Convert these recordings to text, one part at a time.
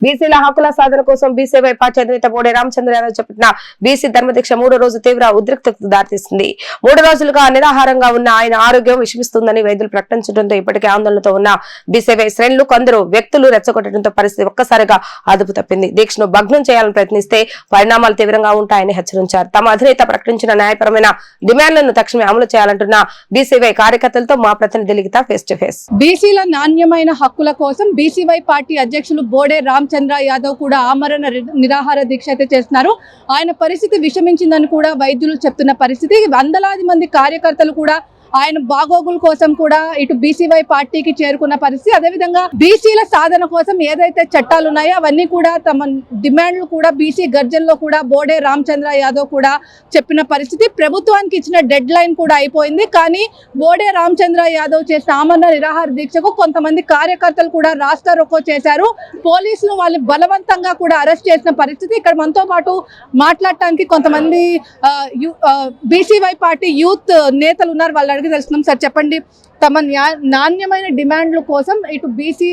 బీసీల హక్కుల సాధన కోసం బీసీవై పార్టీ అధినేత బోడే రామచంద్ర యాదవ్ చేపట్టిన బీసీ ధర్మదీక్ష 3వ రోజు తీవ్ర ఉద్రిక్తతకు దారితీస్తుంది. 3 రోజులుగా నిరాహారంగా ఉన్న ఆయన ఆరోగ్యం విషమిస్తుందని వైద్యులు ప్రకటించడంతో ఇప్పటికే ఆందోళనతో ఉన్న బీసీవై శ్రేణులు కొందరు వ్యక్తులు రెచ్చగొట్టడంతో పరిస్థితి ఒక్కసారిగా అదుపు తప్పింది. దీక్షను భగ్నం చేయాలని ప్రయత్నిస్తే పరిణామాలు తీవ్రంగా ఉంటాయని హెచ్చరించారు. తమ అధినేత ప్రకటించిన న్యాయపరమైన డిమాండ్లను తక్షణమే అమలు చేయాలంటున్న బీసీవై కార్యకర్తలతో మా ప్రతినిధి లిఖిత ఫేస్ టు ఫేస్. బీసీల నాణ్యమైన హక్కుల కోసం బీసీవై పార్టీ అధ్యక్షులు బోడే రామచంద్ర యాదవ్ కూడా ఆమరణ నిరాహార దీక్ష అయితే చేస్తున్నారు. ఆయన పరిస్థితి విషమించిందని కూడా వైద్యులు చెప్తున్న పరిస్థితి. వందలాది మంది కార్యకర్తలు కూడా ఆయన బాగోగుల కోసం కూడా ఇటు బీసీవై పార్టీకి చేరుకున్న పరిస్థితి. అదేవిధంగా బీసీల సాధన కోసం ఏదైతే చట్టాలు ఉన్నాయో అవన్నీ కూడా తమ డిమాండ్లు కూడా బీసీ గర్జనలో కూడా బోడే రామచంద్ర యాదవ్ కూడా చెప్పిన పరిస్థితి. ప్రభుత్వానికి ఇచ్చిన డెడ్ లైన్ కూడా అయిపోయింది. కానీ బోడే రామచంద్ర యాదవ్ చేసిన ఆమరణ నిరాహార దీక్షకు కొంతమంది కార్యకర్తలు కూడా రాస్తా రోకో చేశారు. పోలీసులు వాళ్ళు బలవంతంగా కూడా అరెస్ట్ చేసిన పరిస్థితి. ఇక్కడ మనతో పాటు మాట్లాడటానికి కొంతమంది బీసీవై పార్టీ యూత్ నేతలు ఉన్నారు. వాళ్ళ అడిగి తెలుస్తున్నాం. సార్ చెప్పండి, తమ నాణ్యమైన డిమాండ్ల కోసం ఇటు బీసీ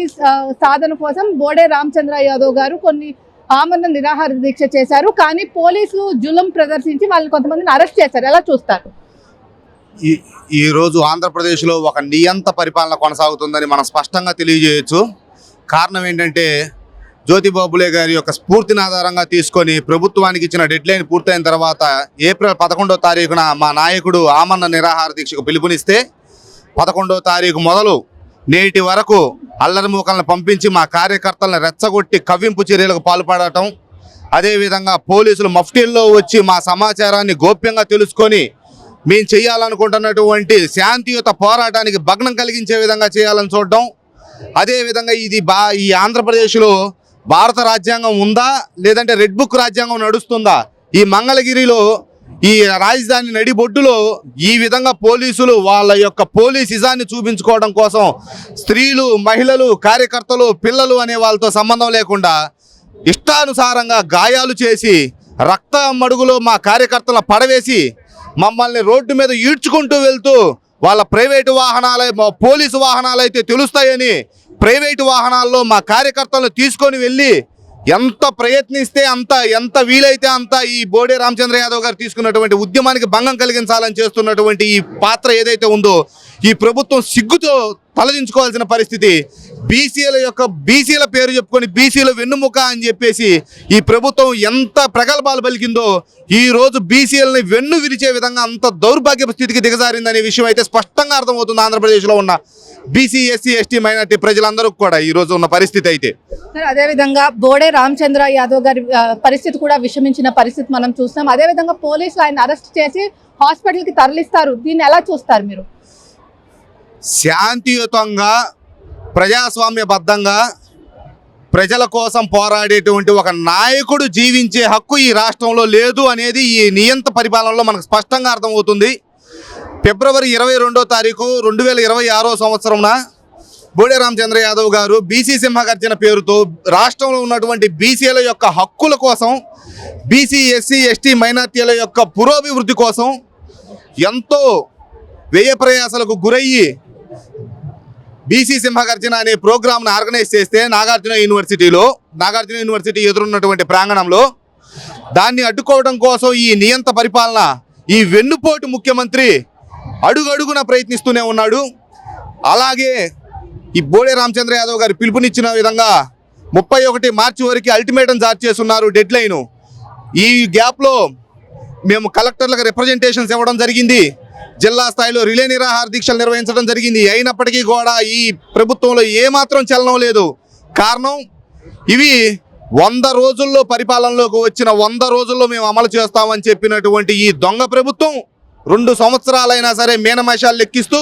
సాధన కోసం బోడే రామచంద్ర యాదవ్ గారు కొన్ని ఆమరణ నిరాహార దీక్ష చేశారు. కానీ పోలీసులు జులుం ప్రదర్శించి వాళ్ళని కొంతమందిని అరెస్ట్ చేశారు. ఎలా చూస్తారు? ఈ రోజు ఆంధ్రప్రదేశ్లో ఒక నియంత పరిపాలన కొనసాగుతుందని మనం స్పష్టంగా తెలియజేయచ్చు. కారణం ఏంటంటే జ్యోతిబాబులే గారి యొక్క స్ఫూర్తిని ఆధారంగా తీసుకొని ప్రభుత్వానికి ఇచ్చిన డెడ్ లైన్ పూర్తయిన తర్వాత ఏప్రిల్ 11వ తారీఖున మా నాయకుడు ఆమరణ నిరాహార దీక్షకు పిలుపునిస్తే 11వ తారీఖు మొదలు నేటి వరకు అల్లరిమూకలను పంపించి మా కార్యకర్తలను రెచ్చగొట్టి కవ్వింపు చర్యలకు పాల్పడటం, అదేవిధంగా పోలీసులు మఫ్టీల్లో వచ్చి మా సమాచారాన్ని గోప్యంగా తెలుసుకొని మేము చేయాలనుకుంటున్నటువంటి శాంతియుత పోరాటానికి భగ్నం కలిగించే విధంగా చేయాలని చూడడం, అదేవిధంగా ఈ ఆంధ్రప్రదేశ్లో భారత రాజ్యాంగం ఉందా లేదంటే రెడ్ బుక్ రాజ్యాంగం నడుస్తుందా? ఈ మంగళగిరిలో ఈ రాజధాని నడిబొడ్డులో ఈ విధంగా పోలీసులు వాళ్ళ యొక్క పోలీసిజాన్ని చూపించుకోవడం కోసం స్త్రీలు, మహిళలు, కార్యకర్తలు, పిల్లలు అనే వాళ్ళతో సంబంధం లేకుండా ఇష్టానుసారంగా గాయాలు చేసి రక్త మడుగులో మా కార్యకర్తలను పడవేసి మమ్మల్ని రోడ్డు మీద ఈడ్చుకుంటూ వెళ్తూ వాళ్ళ ప్రైవేటు వాహనాలే పోలీసు వాహనాలు అయితే తెలుస్తాయని ప్రైవేటు వాహనాల్లో మా కార్యకర్తలను తీసుకొని వెళ్ళి ఎంత ప్రయత్నిస్తే ఎంత వీలైతే అంత ఈ బోడే రామచంద్ర యాదవ్ గారు తీసుకున్నటువంటి ఉద్యమానికి భంగం కలిగించాలని చేస్తున్నటువంటి ఈ పాత్ర ఏదైతే ఉందో ఈ ప్రభుత్వం సిగ్గుతో తలదించుకోవాల్సిన పరిస్థితి. బీసీల పేరు చెప్పుకొని బీసీల వెన్నుముక అని చెప్పేసి ఈ ప్రభుత్వం ఎంత ప్రగల్భాలు పలికిందో ఈ రోజు బీసీలని వెన్ను విరిచే విధంగా అంత దౌర్భాగ్య స్థితికి దిగజారిందనే విషయం అయితే స్పష్టంగా అర్థమవుతుంది. ఆంధ్రప్రదేశ్లో ఉన్న బీసీ, ఎస్సీ, ఎస్టీ మైనార్టీ ప్రజలందరూ కూడా ఈ రోజు ఉన్న పరిస్థితి అయితే. అదేవిధంగా బోడే రామచంద్ర యాదవ్ గారి పరిస్థితి కూడా విషమించిన పరిస్థితి మనం చూస్తాం. అదేవిధంగా పోలీసులు ఆయన అరెస్ట్ చేసి హాస్పిటల్కి తరలిస్తారు. దీన్ని ఎలా చూస్తారు మీరు? శాంతియుతంగా ప్రజాస్వామ్యబద్ధంగా ప్రజల కోసం పోరాడేటువంటి ఒక నాయకుడు జీవించే హక్కు ఈ రాష్ట్రంలో లేదు అనేది ఈ నియంత పరిపాలనలో మనకు స్పష్టంగా అర్థమవుతుంది. ఫిబ్రవరి 22వ తారీఖు 2026వ సంవత్సరంన బోడే రామచంద్ర యాదవ్ గారు బీసీ సింహగర్జన పేరుతో రాష్ట్రంలో ఉన్నటువంటి బీసీల యొక్క హక్కుల కోసం, బీసీ, ఎస్సీ, ఎస్టీ మైనార్టీల యొక్క పురోభివృద్ధి కోసం ఎంతో వ్యయ ప్రయాసాలకు గురయ్యి బీసీ సింహగర్జన అనే ప్రోగ్రామ్ను ఆర్గనైజ్ చేస్తే నాగార్జున యూనివర్సిటీ ఎదురున్నటువంటి ప్రాంగణంలో దాన్ని అడ్డుకోవడం కోసం ఈ నియంత పరిపాలన, ఈ వెన్నుపోటు ముఖ్యమంత్రి అడుగడుగున ప్రయత్నిస్తూనే ఉన్నాడు. అలాగే ఈ బోడే రామచంద్ర యాదవ్ గారు పిలుపునిచ్చిన విధంగా 31 మార్చి వరకు అల్టిమేటం జారీ చేస్తున్నారు, డెడ్ లైను. ఈ గ్యాప్లో మేము కలెక్టర్లకు రిప్రజెంటేషన్స్ ఇవ్వడం జరిగింది. జిల్లా స్థాయిలో రిలే నిరాహార దీక్షలు నిర్వహించడం జరిగింది. అయినప్పటికీ కూడా ఈ ప్రభుత్వంలో ఏమాత్రం చలనం లేదు. కారణం ఇవి 100 రోజుల్లో పరిపాలనలోకి వచ్చిన 100 రోజుల్లో మేము అమలు చేస్తామని చెప్పినటువంటి ఈ దొంగ ప్రభుత్వం 2 సంవత్సరాలైనా సరే మీనమేషాలు లెక్కిస్తూ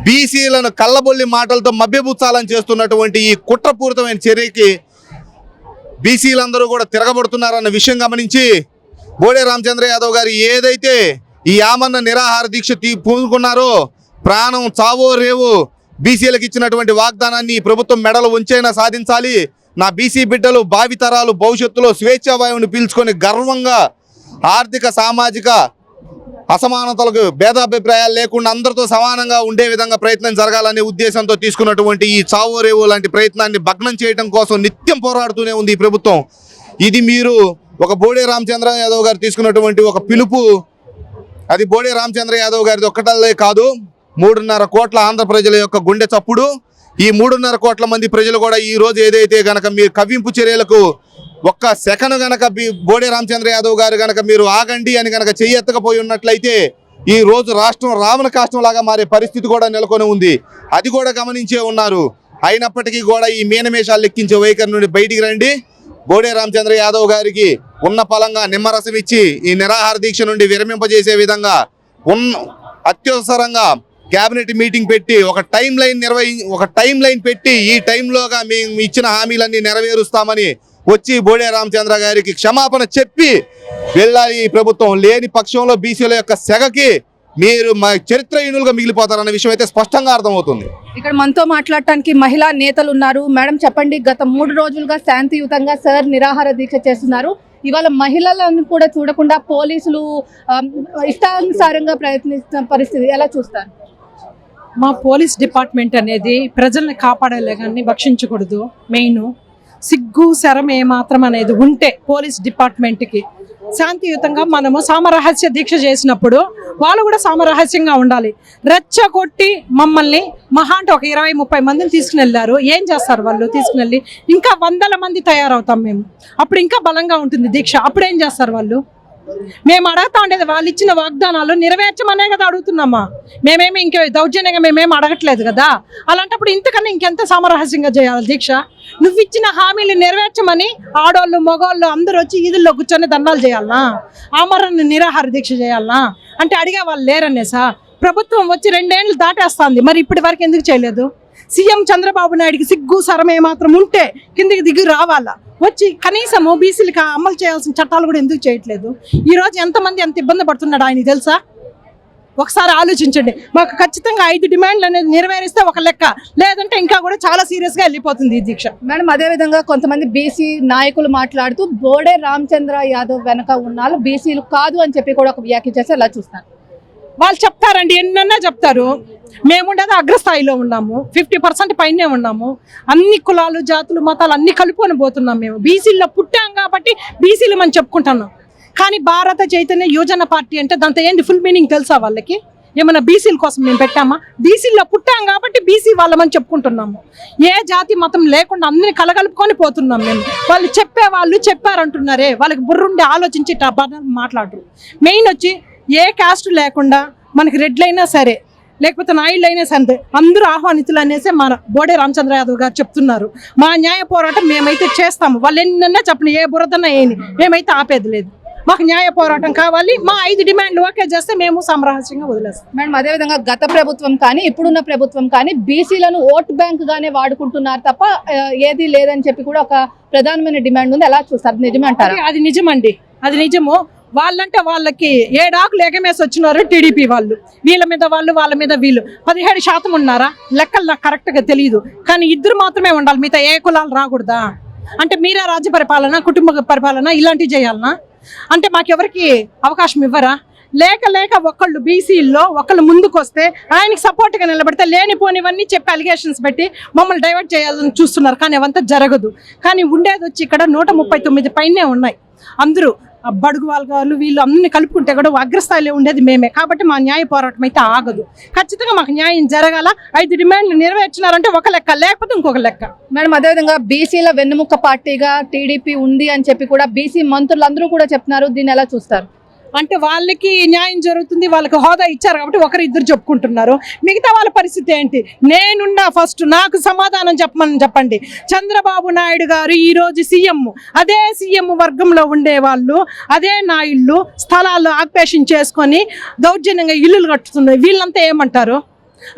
బీసీలను కళ్ళబొల్లి మాటలతో మభ్యపుచ్చాలని చేస్తున్నటువంటి ఈ కుట్రపూరితమైన చర్యకి బీసీలందరూ కూడా తిరగబడుతున్నారన్న విషయం గమనించి బోడే రామచంద్ర యాదవ్ గారు ఏదైతే ఈ ఆమరణ నిరాహార దీక్ష పూనుకున్నారో ప్రాణం చావో రేవో బీసీలకు ఇచ్చినటువంటి వాగ్దానాన్ని ప్రభుత్వం మెడలు ఉంచైనా సాధించాలి. నా బీసీ బిడ్డలు భావితరాలు భవిష్యత్తులో స్వేచ్ఛావాయువుని పీల్చుకొని గర్వంగా ఆర్థిక, సామాజిక అసమానతలకు భేదాభిప్రాయాలు లేకుండా అందరితో సమానంగా ఉండే విధంగా ప్రయత్నం జరగాలనే ఉద్దేశంతో తీసుకున్నటువంటి ఈ చావో రేవో లాంటి ప్రయత్నాన్ని భగ్నం చేయడం కోసం నిత్యం పోరాడుతూనే ఉంది ఈ ప్రభుత్వం. ఇది మీరు ఒక బోడే రామచంద్ర యాదవ్ గారు తీసుకున్నటువంటి ఒక పిలుపు, అది బోడే రామచంద్ర యాదవ్ గారిది ఒక్కటల్లే కాదు, 3.5 కోట్ల ఆంధ్ర ప్రజల యొక్క గుండె చప్పుడు. ఈ 3.5 కోట్ల మంది ప్రజలు కూడా ఈ రోజు ఏదైతే గనక మీరు కవ్వింపు చర్యలకు ఒక్క సెకండ్ గనక బోడే రామచంద్ర యాదవ్ గారు గనక మీరు ఆగండి అని గనక చెయ్యెత్తకపోయి ఉన్నట్లయితే ఈ రోజు రాష్ట్రం రావణ కాష్టం లాగా మారే పరిస్థితి కూడా నెలకొని ఉంది. అది కూడా గమనించే ఉన్నారు. అయినప్పటికీ కూడా ఈ మీనమేషాలు లెక్కించే వైఖరి నుండి బయటికి రండి. బోడే రామచంద్ర యాదవ్ గారికి ఉన్న పలంగా నిమ్మరసం ఇచ్చి ఈ నిరాహార దీక్ష నుండి విరమింపజేసే విధంగా అత్యవసరంగా క్యాబినెట్ మీటింగ్ పెట్టి ఒక టైం లైన్ పెట్టి ఈ టైంలోగా మేము ఇచ్చిన హామీలన్నీ నెరవేరుస్తామని వచ్చి బోడే రామచంద్ర గారికి క్షమాపణ చెప్పి వెళ్ళాలి ఈ ప్రభుత్వం. లేని పక్షంలో బీసీల యొక్క సెగకి మీరు చరిత్రహీనులుగా మిగిలిపోతారన్న విషయం అయితే స్పష్టంగా అర్థమవుతుంది. ఇక్కడ మనతో మాట్లాడటానికి మహిళా నేతలు ఉన్నారు. మేడం చెప్పండి, గత 3 రోజులుగా శాంతియుతంగా సార్ నిరాహార దీక్ష చేస్తున్నారు. ఇవాళ మహిళలను కూడా చూడకుండా పోలీసులు ఇష్టానుసారంగా ప్రయత్నిస్తున్న పరిస్థితి ఎలా చూస్తారు? మా పోలీస్ డిపార్ట్మెంట్ అనేది ప్రజల్ని కాపాడలే కానీ భక్షించకూడదు. మెయిన్ సిగ్గు శరం ఏమాత్రం అనేది ఉంటే పోలీస్ డిపార్ట్మెంట్కి శాంతియుతంగా మనము సామరహస్య దీక్ష చేసినప్పుడు వాళ్ళు కూడా సామరహస్యంగా ఉండాలి. రెచ్చగొట్టి మమ్మల్ని మహా అంటే ఒక 20-30 మందిని తీసుకుని వెళ్ళారు. ఏం చేస్తారు వాళ్ళు తీసుకుని వెళ్ళి? ఇంకా 100 మంది తయారవుతాం మేము, అప్పుడు ఇంకా బలంగా ఉంటుంది దీక్ష. అప్పుడు ఏం చేస్తారు వాళ్ళు? మేము అడగతా ఉండేది వాళ్ళు ఇచ్చిన వాగ్దానాలు నెరవేర్చమనే కదా అడుగుతున్నామా. మేమేమి ఇంక దౌర్జన్యంగా మేమేమి అడగట్లేదు కదా. అలాంటప్పుడు ఇంతకన్నా ఇంకెంత సామరహస్యంగా చేయాలి దీక్ష? నువ్వు ఇచ్చిన హామీలు నెరవేర్చమని ఆడోళ్ళు మగోళ్ళు అందరూ వచ్చి ఈదుల్లో కూర్చొని దండాలు చేయాలనా? ఆమరణ నిరాహార దీక్ష చేయాలనా? అంటే అడిగే వాళ్ళు లేరనేసా? ప్రభుత్వం వచ్చి 2 ఏళ్ళు దాటేస్తుంది, మరి ఇప్పటి వరకు ఎందుకు చేయలేదు? సీఎం చంద్రబాబు నాయుడికి సిగ్గు సరం ఏమాత్రం ఉంటే కిందికి దిగి రావాలా, వచ్చి కనీసము బీసీలకు అమలు చేయాల్సిన చట్టాలు కూడా ఎందుకు చేయట్లేదు? ఈరోజు ఎంతమంది ఎంత ఇబ్బంది పడుతున్నాడు ఆయనకి తెలుసా? ఒకసారి ఆలోచించండి. మాకు ఖచ్చితంగా 5 డిమాండ్లు అనేది నెరవేరిస్తే ఒక లెక్క, లేదంటే ఇంకా కూడా చాలా సీరియస్గా వెళ్ళిపోతుంది ఈ దీక్ష. మేడం అదేవిధంగా కొంతమంది బీసీ నాయకులు మాట్లాడుతూ బోడే రామచంద్ర యాదవ్ వెనక ఉన్నాళ్ళు బీసీలు కాదు అని చెప్పి కూడా ఒక వ్యాఖ్య చేస్తే ఎలా చూస్తారు? వాళ్ళు చెప్తారండి, ఎన్నన్నా చెప్తారు. మేముండేది అగ్రస్థాయిలో ఉన్నాము, 50% పైనే ఉన్నాము. అన్ని కులాలు జాతులు మతాలు అన్ని కలుపుకొని పోతున్నాం. మేము బీసీల్లో పుట్టాం కాబట్టి బీసీలు మనం చెప్పుకుంటున్నాం. కానీ భారత చైతన్య యువజన పార్టీ అంటే దాంతో ఏంటి ఫుల్ మీనింగ్ తెలుసా వాళ్ళకి? ఏమన్నా బీసీల కోసం మేము పెట్టామా? బీసీల్లో పుట్టాం కాబట్టి బీసీ వాళ్ళమని చెప్పుకుంటున్నాము. ఏ జాతి మతం లేకుండా అందరినీ కలగలుపుకొని పోతున్నాం మేము. వాళ్ళు చెప్పేవాళ్ళు చెప్పారంటున్నారే, వాళ్ళకి బుర్రుండి ఆలోచించి మాట్లాడరు. మెయిన్ వచ్చి ఏ క్యాస్ట్ లేకుండా మనకి రెడ్లైనా సరే లేకపోతే నాయుళ్ళు అయినా సరే అందరూ ఆహ్వానితులు అనేసి మన బోడే రామచంద్ర యాదవ్ గారు చెప్తున్నారు. మా న్యాయ పోరాటం మేమైతే చేస్తాము. వాళ్ళు ఎన్నన్నా చెప్పిన ఏ బురదన్నా ఏని మేమైతే ఆపేది లేదు. మాకు న్యాయ పోరాటం కావాలి. మా 5 డిమాండ్లు ఓకే చేస్తే మేము సామరస్యంగా వదిలేస్తాం. మేడం అదేవిధంగా గత ప్రభుత్వం కానీ ఇప్పుడున్న ప్రభుత్వం కానీ బీసీలను ఓట్ బ్యాంక్ గానే వాడుకుంటున్నారు తప్ప ఏది లేదని చెప్పి కూడా ఒక ప్రధానమైన డిమాండ్ ఉంది. ఎలా చూస్తారు? నిజమే అంటారా? అది నిజమండి, అది నిజము. వాళ్ళంటే వాళ్ళకి 7 ఆకులు ఎగమేసి వచ్చినారు టీడీపీ వాళ్ళు. వీళ్ళ మీద వాళ్ళు, వాళ్ళ మీద వీళ్ళు. 17% ఉన్నారా? లెక్కలు నాకు కరెక్ట్గా తెలియదు. కానీ 2 మాత్రమే ఉండాలి, మిగతా ఏ కులాలు రాకూడదా? అంటే మీరే రాజ్య పరిపాలన, కుటుంబ పరిపాలన ఇలాంటివి చేయాలనా? అంటే మాకెవరికి అవకాశం ఇవ్వరా? లేక ఒకళ్ళు బీసీల్లో ఒకళ్ళు ముందుకు వస్తే ఆయనకి సపోర్ట్గా నిలబడితే లేనిపోనివన్నీ చెప్పి అలిగేషన్స్ పెట్టి మమ్మల్ని డైవర్ట్ చేయాలని చూస్తున్నారు. కానీ అవంతా జరగదు. కానీ ఉండేది వచ్చి ఇక్కడ 139 పైనే ఉన్నాయి. అందరూ బడుగు వాళ్ళు వీళ్ళు అన్ని కలుపుకుంటే కూడా అగ్రస్థాయిలో ఉండేది మేమే. కాబట్టి మా న్యాయ పోరాటం అయితే ఆగదు. ఖచ్చితంగా మాకు న్యాయం జరగాల. 5 డిమాండ్లు నెరవేర్చినారంటే ఒక లెక్క, లేకపోతే ఇంకొక లెక్క. మేడం అదేవిధంగా బీసీల వెన్నుముక్క పార్టీగా టీడీపీ ఉంది అని చెప్పి కూడా బీసీ మంత్రులందరూ కూడా చెప్తున్నారు. దీన్ని ఎలా చూస్తారు? అంటే వాళ్ళకి న్యాయం జరుగుతుంది, వాళ్ళకి హోదా ఇచ్చారు కాబట్టి 1-2 చెప్పుకుంటున్నారు. మిగతా వాళ్ళ పరిస్థితి ఏంటి? నేనున్నా ఫస్ట్ నాకు సమాధానం చెప్పండి. చంద్రబాబు నాయుడు గారు ఈరోజు సీఎం, అదే సీఎం వర్గంలో ఉండేవాళ్ళు, అదే నాయుళ్ళు స్థలాల్లో ఆక్యుపేషన్ చేసుకొని దౌర్జన్యంగా ఇల్లులు కట్టుతున్నారు. వీళ్ళంతా ఏమంటారు?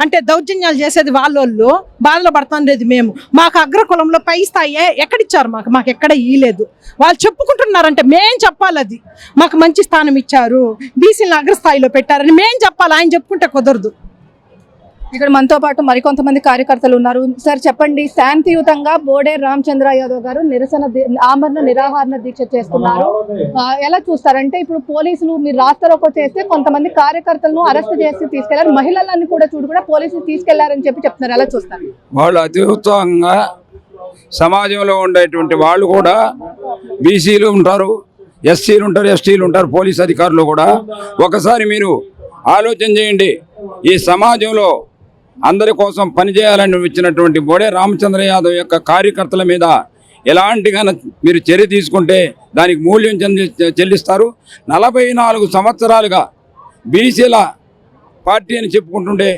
అంటే దౌర్జన్యాలు చేసేది వాళ్ళోళ్ళు, బాధలు పడుతుండేది మేము. మాకు అగ్రకులంలో పై స్థాయి ఎక్కడిచ్చారు? మాకు ఎక్కడ ఇయ్యలేదు. వాళ్ళు చెప్పుకుంటున్నారంటే మేం చెప్పాలి. అది మాకు మంచి స్థానం ఇచ్చారు, బీసీలను అగ్రస్థాయిలో పెట్టారని మేం చెప్పాలి. ఆయన చెప్పుకుంటే కుదరదు. ఇక్కడ మనతో పాటు మరికొంతమంది కార్యకర్తలు ఉన్నారు. సార్ చెప్పండి, శాంతియుతంగా బోడే రామచంద్ర యాదవ్ గారు ఆమరణ నిరాహార దీక్ష చేస్తున్నారు. ఎలా చూస్తారంటే ఇప్పుడు పోలీసులు మీరు రాస్తారోకో చేస్తే కొంతమంది కార్యకర్తలను అరెస్ట్ చేసి తీసుకెళ్లారు, మహిళలను కూడా పోలీసులు తీసుకెళ్లారని చెప్తున్నారు. ఎలా చూస్తారు? వాళ్ళు అతి ఉత్సాహంగా సమాజంలో ఉండేటువంటి వాళ్ళు కూడా బీసీలు ఉంటారు, ఎస్సీలు ఉంటారు, ఎస్టీలు ఉంటారు, పోలీస్ అధికారులు కూడా. ఒకసారి మీరు ఆలోచన చేయండి, ఈ సమాజంలో అందరి కోసం పనిచేయాలని వచ్చినటువంటి బోడే రామచంద్ర యాదవ్ యొక్క కార్యకర్తల మీద ఎలాంటి మీరు చర్య తీసుకుంటే దానికి మూల్యం చెల్లిస్తారు. 44 సంవత్సరాలుగా బీసీల పార్టీ అని చెప్పుకుంటుండే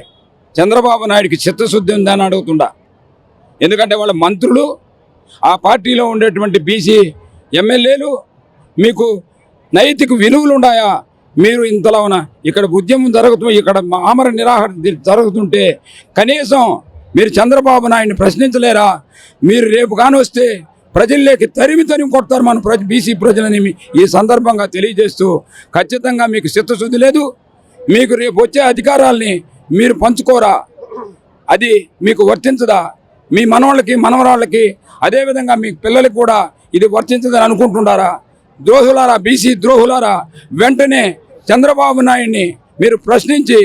చంద్రబాబు నాయుడికి చిత్తశుద్ధి ఉందని అడుగుతుండా. ఎందుకంటే వాళ్ళ మంత్రులు, ఆ పార్టీలో ఉండేటువంటి బీసీ ఎమ్మెల్యేలు మీకు నైతిక విలువలు ఉన్నాయా? మీరు ఇంతలో ఇక్కడ ఉద్యమం జరుగుతూ ఇక్కడ ఆమరణ నిరాహార జరుగుతుంటే కనీసం మీరు చంద్రబాబు నాయుడిని ప్రశ్నించలేరా? మీరు రేపు కానొస్తే ప్రజల్లోకి తరిమి కొడతారు మన బీసీ ప్రజలని ఈ సందర్భంగా తెలియజేస్తూ, ఖచ్చితంగా మీకు చిత్తశుద్ధి లేదు. మీకు రేపు వచ్చే అధికారాల్ని మీరు పంచుకోరా? అది మీకు వర్తించదా? మీ మనవాళ్ళకి మనవరాళ్ళకి అదేవిధంగా మీ పిల్లలకి కూడా ఇది వర్తించదని అనుకుంటున్నారా? ద్రోహులారా, బీసీ ద్రోహులారా, వెంటనే చంద్రబాబు నాయుడిని మీరు ప్రశ్నించి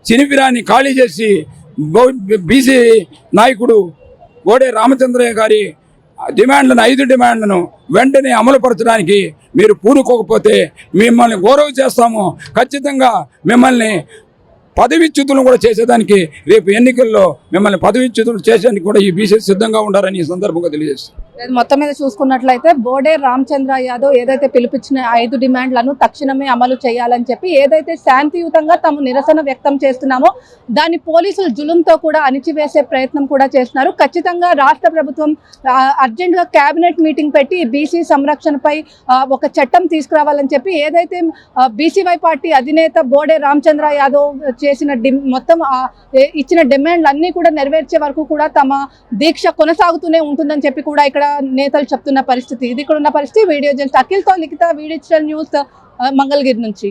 చినిపిరాన్ని ఖాళీ చేసి బీసీ నాయకుడు బోడే రామచంద్రయ్య గారి డిమాండ్లను 5 డిమాండ్లను వెంటనే అమలుపరచడానికి మీరు పూనుకోకపోతే మిమ్మల్ని గౌరవ చేస్తాము. ఖచ్చితంగా మిమ్మల్ని పదవిచ్యుతులను కూడా చేసేదానికి రేపు ఎన్నికల్లో మిమ్మల్ని పదవిచ్యుతులు చేసేందుకు కూడా ఈ బీసీ సిద్ధంగా ఉండాలని ఈ సందర్భంగా తెలియజేస్తారు. మొత్తం మీద చూసుకున్నట్లయితే బోడే రామచంద్ర యాదవ్ ఏదైతే పిలిపించిన 5 డిమాండ్లను తక్షణమే అమలు చేయాలని చెప్పి ఏదైతే శాంతియుతంగా తాము నిరసన వ్యక్తం చేస్తున్నామో దాన్ని పోలీసులు జులుంతో కూడా అణిచివేసే ప్రయత్నం కూడా చేస్తున్నారు. ఖచ్చితంగా రాష్ట్ర ప్రభుత్వం అర్జెంటుగా కేబినెట్ మీటింగ్ పెట్టి బీసీ సంరక్షణపై ఒక చట్టం తీసుకురావాలని చెప్పి ఏదైతే బీసీవై పార్టీ అధినేత బోడే రామచంద్ర యాదవ్ చేసిన మొత్తం ఇచ్చిన డిమాండ్లు అన్నీ కూడా నెరవేర్చే వరకు కూడా తమ దీక్ష కొనసాగుతూనే ఉంటుందని చెప్పి కూడా ఇక్కడ నేతలు చెప్తున్న పరిస్థితి. ఇది ఇక్కడ ఉన్న పరిస్థితి. వీడియో జర్నలిస్ట్ అఖిల్తో లిఖిత, వీడియో న్యూస్, మంగళగిరి నుంచి.